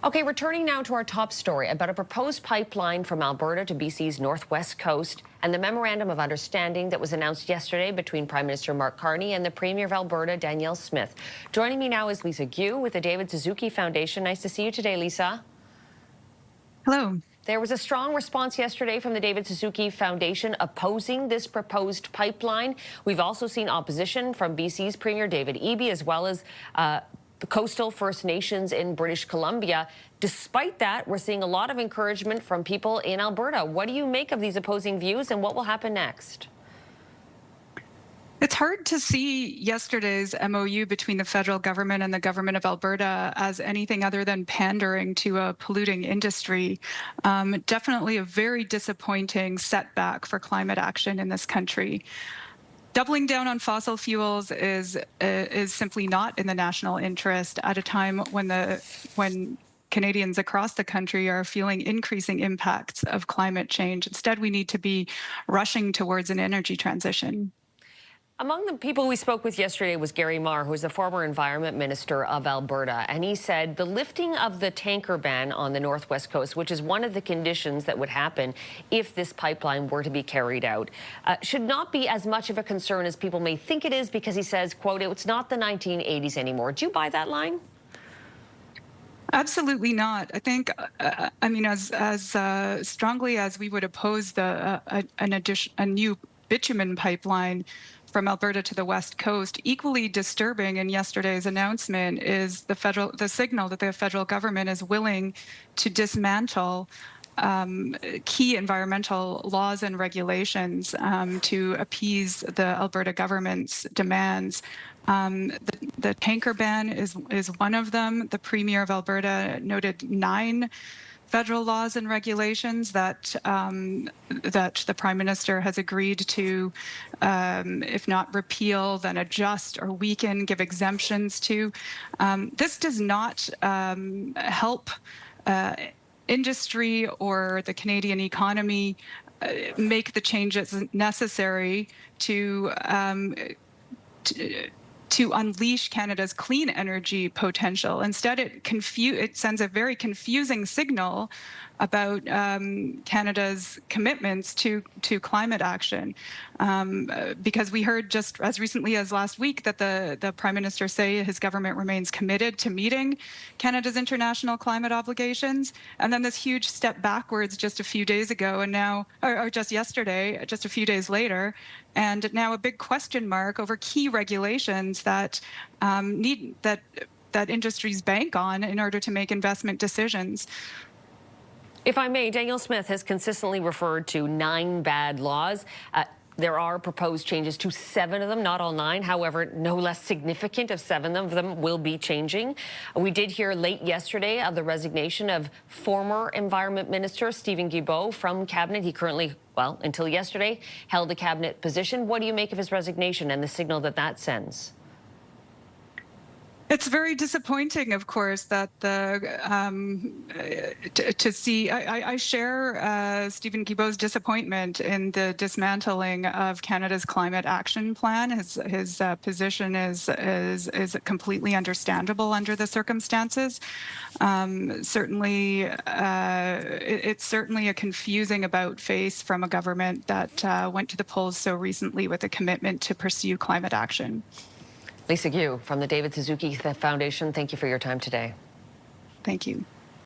Okay, returning now to our top story about a proposed pipeline from Alberta to BC's northwest coast and the memorandum of understanding that was announced yesterday between Prime Minister Mark Carney and the Premier of Alberta, Danielle Smith. Joining me now is Lisa Gue with the David Suzuki Foundation. Nice to see you today, Lisa. Hello. There was a strong response yesterday from the David Suzuki Foundation opposing this proposed pipeline. We've also seen opposition from BC's Premier David Eby, as well as the coastal First Nations in British Columbia. Despite that, we're seeing a lot of encouragement from people in Alberta. What do you make of these opposing views, and what will happen next? It's hard to see yesterday's MOU between the federal government and the government of Alberta as anything other than pandering to a polluting industry. Definitely a very disappointing setback for climate action in this country. Doubling down on fossil fuels is simply not in the national interest at a time when Canadians across the country are feeling increasing impacts of climate change. Instead, we need to be rushing towards an energy transition. Among the people we spoke with yesterday was Gary Marr, who is the former Environment Minister of Alberta, and he said the lifting of the tanker ban on the northwest coast, which is one of the conditions that would happen if this pipeline were to be carried out, should not be as much of a concern as people may think it is, because he says, quote, it's not the 1980s anymore. Do you buy that line? Absolutely not. I think, I mean, as strongly as we would oppose a new bitumen pipeline from Alberta to the West Coast, equally disturbing in yesterday's announcement is the signal that the federal government is willing to dismantle key environmental laws and regulations to appease the Alberta government's demands. The tanker ban is one of them. The Premier of Alberta noted 9 federal laws and regulations that the Prime Minister has agreed to, if not repeal, then adjust or weaken, give exemptions to. This does not help industry or the Canadian economy make the changes necessary to unleash Canada's clean energy potential. Instead, it sends a very confusing signal about Canada's commitments to climate action. Because we heard just as recently as last week that the Prime Minister say his government remains committed to meeting Canada's international climate obligations, and then this huge step backwards just a few days ago, and now, or just yesterday, just a few days later, and now a big question mark over key regulations that that industries bank on in order to make investment decisions. If I may, Danielle Smith has consistently referred to 9 bad laws. There are proposed changes to 7 of them, not all 9. However, no less significant of 7 of them will be changing. We did hear late yesterday of the resignation of former Environment Minister Steven Guilbeault from Cabinet. He currently, well, until yesterday, held a Cabinet position. What do you make of his resignation and the signal that that sends? It's very disappointing, of course, that to see. I share Steven Guilbeault's disappointment in the dismantling of Canada's climate action plan. His position is completely understandable under the circumstances. Certainly, it's certainly a confusing about face from a government that went to the polls so recently with a commitment to pursue climate action. Lisa Gue from the David Suzuki Foundation, thank you for your time today. Thank you.